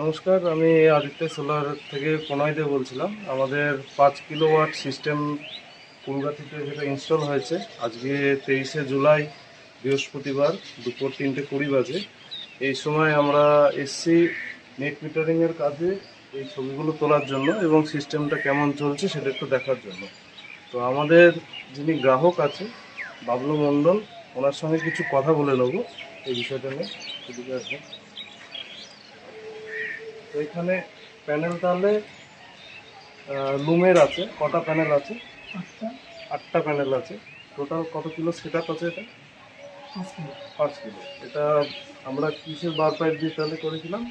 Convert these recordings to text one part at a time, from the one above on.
নমস্কার, আমি আদিত্য সোলার থেকে প্রণয় দে বলছিলাম। আমাদের 5 কিলোওয়াট সিস্টেম কলকাতাতে যেটা ইনস্টল হয়েছে আজকে 23শে জুলাই বৃহস্পতিবার দুপুর 3:20 বাজে। এই সময় আমরা এসছি নেট মিটারিংয়ের কাজে এই ছবিগুলো তোলার জন্য এবং সিস্টেমটা কেমন চলছে সেটা একটু দেখার জন্য। তো আমাদের যিনি গ্রাহক আছে বাবলু মণ্ডল, ওনার সঙ্গে কিছু কথা বলে নেব এই বিষয়টা নিয়ে। সুবিধা আছে। তো এখানে প্যানেল তাহলে লুমের আছে, কটা প্যানেল আছে? 8টা প্যানেল আছে। টোটাল কত কিলো সেট আপ আছে? এটা 5 কিলো। এটা আমরা কিসের বার পাইপ দিয়ে তাহলে করেছিলাম?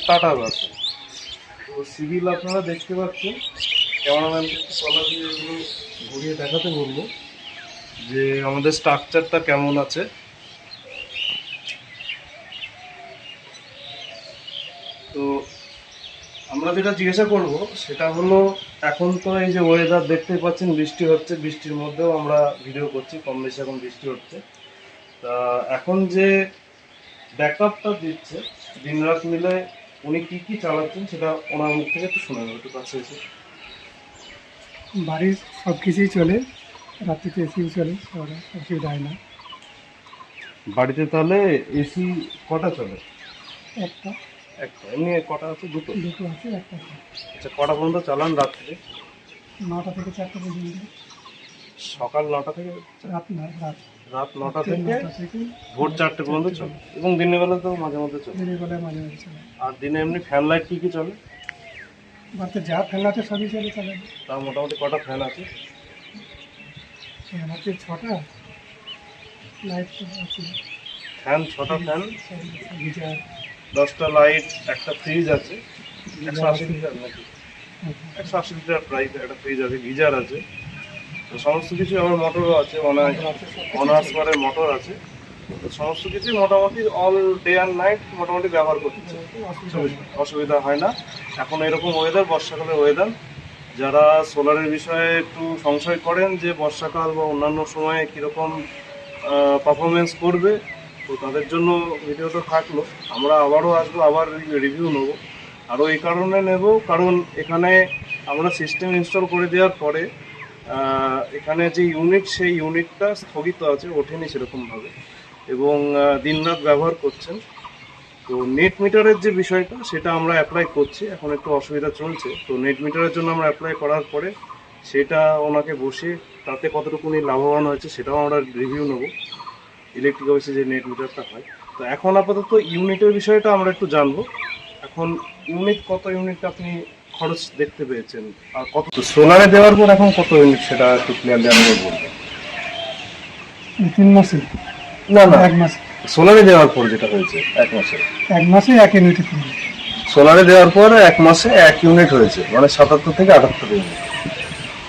টাটা বার। তো সিভিল আপনারা দেখতে পাচ্ছেন। ক্যামেরাম্যানকে একটু তলা দিয়ে এগুলো ঘুরিয়ে দেখাতে বলবো যে আমাদের স্ট্রাকচারটা কেমন আছে। তো আমরা যেটা জিজ্ঞাসা করব সেটা হলো, এখন তো এই যে ওয়েদার দেখতেই পাচ্ছেন, বৃষ্টি হচ্ছে, বৃষ্টির মধ্যেও আমরা ভিডিও করছি, কম বেশি এখন বৃষ্টি হচ্ছে। তা এখন যে ব্যাকআপটা দিচ্ছে দিনরাত মিলে উনি কি চালাচ্ছেন সেটা ওনার মুখ থেকে একটু শোনা যাবে, একটু কাছে এসে। বাড়ির সব কিছুই চলে, রাত্রিতে এসিও চলে, অসুবিধা হয় না। বাড়িতে তাহলে এসি কটা চলে? একটা এমনি কটা আছে? দুটো আছে, একটা আছে। আচ্ছা, কটা পর্যন্ত চালান রাত্রে? 9টা থেকে 4টা পর্যন্ত। সকাল 9টা থেকে রাত 9টা থেকে 9টা থেকে ভোর 4টে পর্যন্ত চলে, এবং দিনের বেলা তো মাঝে মধ্যে চলে। দিনের বেলায় মাঝে মাঝে চলে। আর দিনে এমনি ফ্যান লাইট কি চলে? বাড়িতে যা ফ্যান আছে সবই চলে। তার মোটামুটি কটা ফ্যান আছে? ফ্যান আছে 6টা, লাইট আছে ফ্যান 6টা, ফ্যান গিজার 10টা, লাইট, একটা ফ্রিজ আছে 180 লিটার নাকি 180 লিটার প্রাইস, একটা ফ্রিজ আছে, গিজার আছে। তো সমস্ত কিছু, আমার মোটরও আছে, অনার্স করে মোটর আছে। তো সমস্ত কিছু মোটামুটি অল ডে অ্যান্ড নাইট মোটামুটি ব্যবহার করতে অসুবিধা হয় না। এখন এরকম ওয়েদার, বর্ষাকালের ওয়েদার, যারা সোলারের বিষয়ে একটু সংশয় করেন যে বর্ষাকাল বা অন্যান্য সময়ে কীরকম পারফরমেন্স করবে, তো তাদের জন্য ভিডিওটা থাকলো। আমরা আবারও আসবো, আবার রিভিউ নেবো। আরও এই কারণে নেব, কারণ এখানে আমরা সিস্টেম ইনস্টল করে দেওয়ার পরে এখানে যে ইউনিট, সেই ইউনিটটা স্থগিত আছে, ওঠেনি সেরকমভাবে, এবং দিনরাত ব্যবহার করছেন। তো নেট মিটারের যে বিষয়টা সেটা আমরা অ্যাপ্লাই করছি, এখন একটু অসুবিধা চলছে। তো নেট মিটারের জন্য আমরা অ্যাপ্লাই করার পরে সেটা ওনাকে বসে তাতে কতটুকুনি লাভবান হয়েছে সেটাও আমরা রিভিউ নেব, ইলেকট্রিক অফিসে যে নেট মিটারটা হয়। তো এখন আপাতত ইউনিটের বিষয়টা আমরা একটু জানবো। এখন ইউনিট, কত ইউনিট আপনি খরচ দেখতে পেয়েছেন, আর কত সোলারে দেওয়ার পর এখন কত ইউনিট সেটা একটু ক্লিয়ারলি আমাদের বলবেন। 3 মাসে না 1 মাসে সোলারে দেওয়ার পর যেটা হয়েছে 1 মাসে 1 মাসে 1 ইউনিট। সোলারে দেওয়ার পর 1 মাসে 1 ইউনিট হয়েছে, মানে 77 থেকে 78 ইউনিট।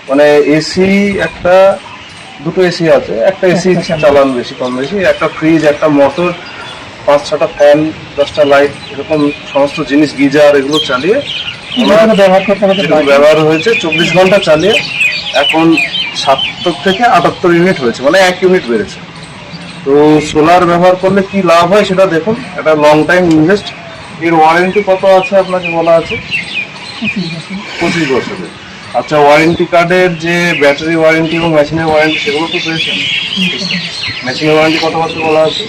মানে এসি একটা, দুটো এসি আছে, একটা এসি চালান বেশি কম বেশি, একটা ফ্রিজ, একটা মোটর, 5-6টা ফ্যান, 10টা লাইট, এরকম সমস্ত জিনিস, গিজার, এগুলো চালিয়ে ব্যবহার হয়েছে 24 ঘন্টা চালিয়ে এখন 70 থেকে 78 ইউনিট হয়েছে, মানে 1 ইউনিট বেড়েছে। তো সোলার ব্যবহার করলে কি লাভ হয় সেটা দেখুন, এটা লং টাইম ইনভেস্ট। এর ওয়ারেন্টি কত আছে আপনাকে বলা আছে? 25 বছরের। আচ্ছা, ওয়ারেন্টি কার্ডের যে ব্যাটারি ওয়ারেন্টি এবং মেশিনের ওয়ারেন্টি সেগুলো তো পেয়েছেন? মেশিনের ওয়ারেন্টি কত বছর বলা আছে?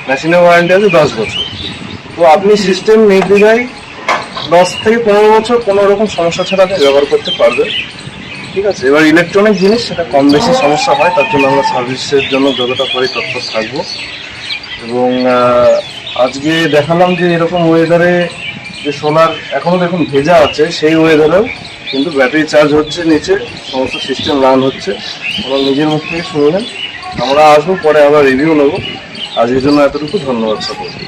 মেশিনের ওয়ারেন্টি আছে 10 বছর। তো আপনি সিস্টেম নির্দ্বিধায় 10 থেকে 15 বছর কোনো রকম সমস্যা ছাড়া আপনি ব্যবহার করতে পারবেন। ঠিক আছে। এবার ইলেকট্রনিক জিনিস, সেটা কম বেশি সমস্যা হয়, তার জন্য আমরা সার্ভিসের জন্য যতটা পারি তৎপর থাকবো। এবং আজকে দেখালাম যে এরকম ওয়েদারে যে সোলার এখনও দেখুন ভেজা আছে, সেই ওয়েদারেও কিন্তু ব্যাটারি চার্জ হচ্ছে, নিচে সমস্ত সিস্টেম রান হচ্ছে। আমরা নিজের মুখ থেকে শুনলেন। আমরা আসবো, পরে আবার রিভিউ নেবো। আজকের জন্য এতটুকু, ধন্যবাদ সকলকে।